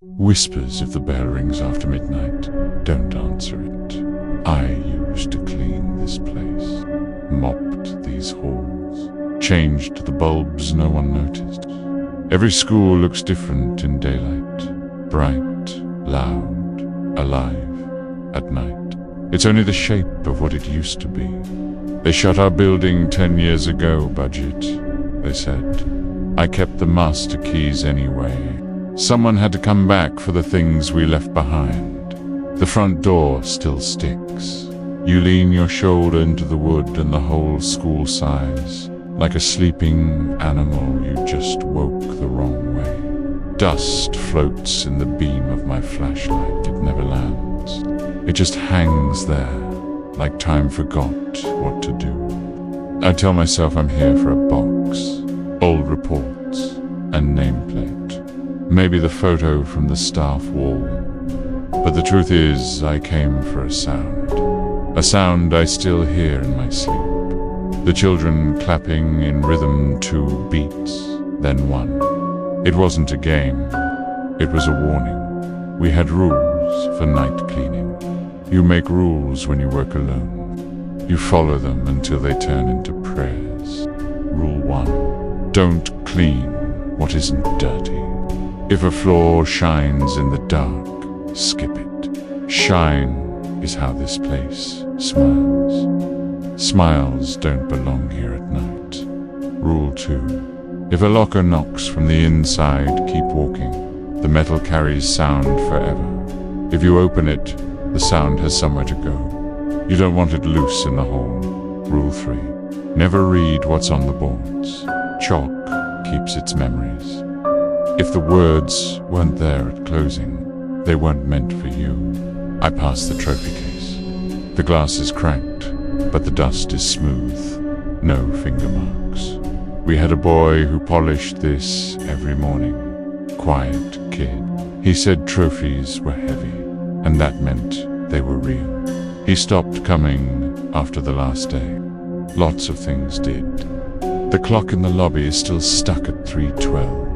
Whispers if the bell rings after midnight. Don't answer it. I used to clean this place, mopped these halls, changed the bulbs no one noticed. Every school looks different in daylight, bright, loud, alive at night. It's only the shape of what it used to be. They shut our building 10 years ago, Budget, they said. I kept the master keys anyway. Someone had to come back for the things we left behind. The front door still sticks. You lean your shoulder into the wood and the whole school sighs, like a sleeping animal you just woke the wrong way. Dust floats in the beam of my flashlight. It never lands. It just hangs there, like time forgot what to do. I tell myself I'm here for a box, old reports, and nameplate. Maybe the photo from the staff wall. But the truth is, I came for a sound I still hear in my sleep. The children clapping in rhythm, 2 beats, then 1. It wasn't a game, it was a warning. We had rules for night cleaning. You make rules when you work alone. You follow them until they turn into prayers. Rule 1, don't clean what isn't dirty. If a floor shines in the dark, skip it. Shine is how this place smiles. Smiles don't belong here at night. Rule 2. If a locker knocks from the inside, keep walking. The metal carries sound forever. If you open it, the sound has somewhere to go. You don't want it loose in the hall. Rule 3. Never read what's on the boards. Chalk keeps its memories. If the words weren't there at closing, they weren't meant for you. I pass the trophy case. The glass is cracked, but the dust is smooth. No finger marks. We had a boy who polished this every morning. Quiet kid. He said trophies were heavy, and that meant they were real. He stopped coming after the last day. Lots of things did. The clock in the lobby is still stuck at 3:12.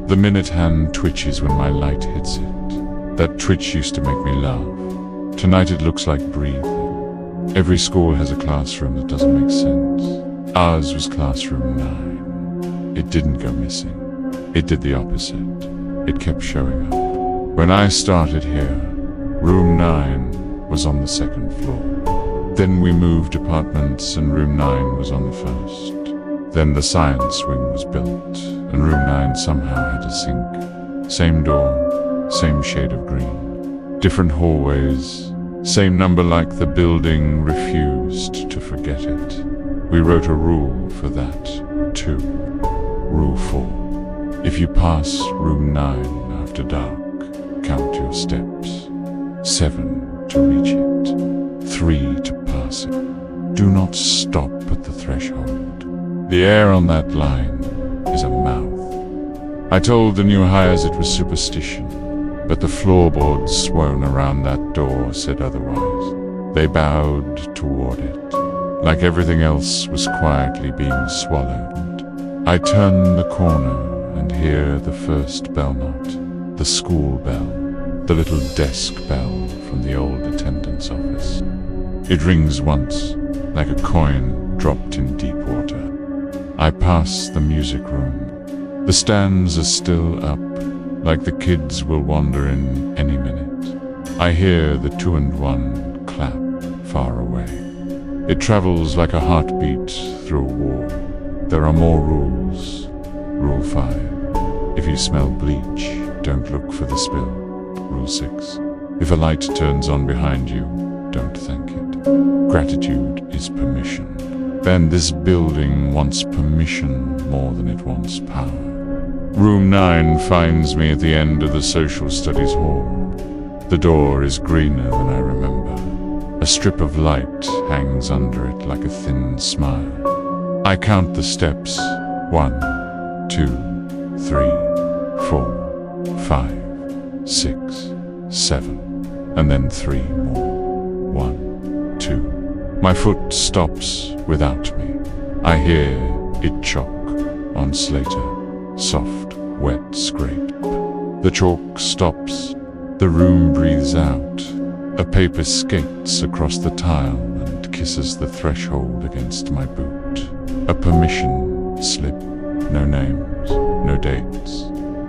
The minute hand twitches when my light hits it. That twitch used to make me laugh. Tonight it looks like breathing. Every school has a classroom that doesn't make sense. Ours was classroom 9. It didn't go missing. It did the opposite. It kept showing up. When I started here, room 9 was on the 2nd floor. Then we moved apartments and room 9 was on the 1st. Then the science wing was built, and room 9 somehow had a sink. Same door, same shade of green. Different hallways, same number like the building refused to forget it. We wrote a rule for that, too. Rule 4. If you pass room 9 after dark, count your steps. 7 to reach it. 3 to pass it. Do not stop at the threshold. The air on that line is a mouth. I told the new hires it was superstition, but the floorboards swung around that door said otherwise. They bowed toward it, like everything else was quietly being swallowed. I turn the corner and hear the first bell knot, the school bell, the little desk bell from the old attendant's office. It rings once, like a coin dropped in deep water. I pass the music room. The stands are still up, like the kids will wander in any minute. I hear the 2 and 1 clap far away. It travels like a heartbeat through a wall. There are more rules. Rule 5. If you smell bleach, don't look for the spill. Rule 6. If a light turns on behind you, don't thank it. Gratitude is permission. Then this building wants permission more than it wants power. Room 9 finds me at the end of the social studies hall. The door is greener than I remember. A strip of light hangs under it like a thin smile. I count the steps. 1, 2, 3, 4, 5, 6, 7, and then 3 more. 1, 2. My foot stops without me. I hear it chalk on Slater. Soft, wet scrape. The chalk stops. The room breathes out. A paper skates across the tile and kisses the threshold against my boot. A permission slip. No names, no dates.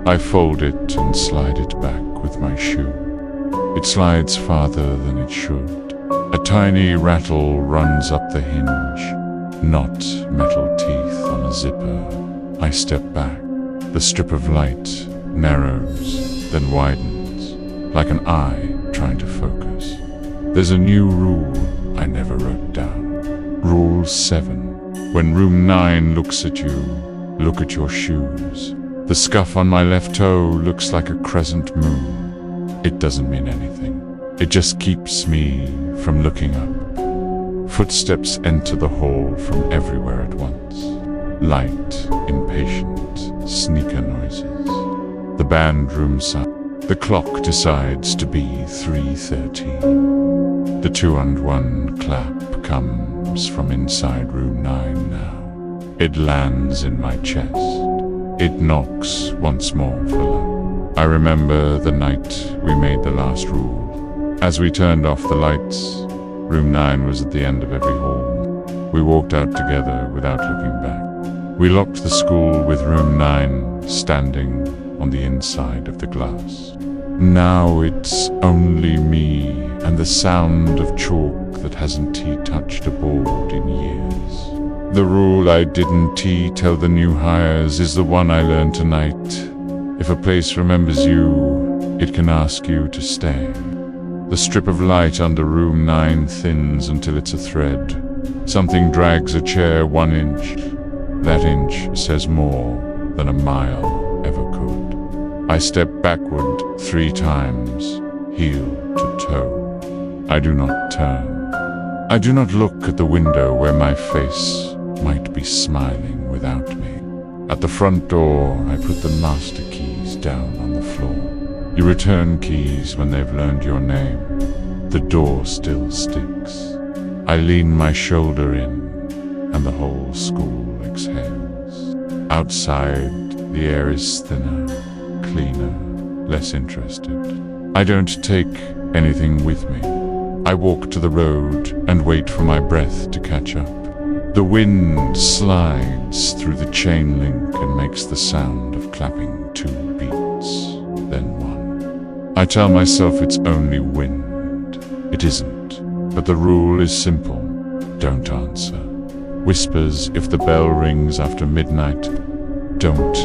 I fold it and slide it back with my shoe. It slides farther than it should. A tiny rattle runs up the hinge, not metal teeth on a zipper. I step back. The strip of light narrows, then widens, like an eye trying to focus. There's a new rule I never wrote down. Rule 7. When room 9 looks at you, look at your shoes. The scuff on my left toe looks like a crescent moon. It doesn't mean anything. It just keeps me from looking up. Footsteps enter the hall from everywhere at once. Light, impatient, sneaker noises. The band rooms up. The clock decides to be 3:13. The 2 and 1 clap comes from inside room 9 now. It lands in my chest. It knocks once more for luck. I remember the night we made the last rule. As we turned off the lights, room 9 was at the end of every hall. We walked out together without looking back. We locked the school with room 9 standing on the inside of the glass. Now it's only me and the sound of chalk that hasn't touched a board in years. The rule I didn't tell the new hires is the one I learned tonight. If a place remembers you, it can ask you to stay. The strip of light under room 9 thins until it's a thread. Something drags a chair 1 inch. That inch says more than a mile ever could. I step backward 3 times, heel to toe. I do not turn. I do not look at the window where my face might be smiling without me. At the front door, I put the master keys down on the floor. You return keys when they've learned your name. The door still sticks. I lean my shoulder in, and the whole school exhales. Outside, the air is thinner, cleaner, less interested. I don't take anything with me. I walk to the road and wait for my breath to catch up. The wind slides through the chain link and makes the sound of clapping 2 beats, then 1. I tell myself it's only wind. It isn't, but the rule is simple. Don't answer. Whispers if the bell rings after midnight. Don't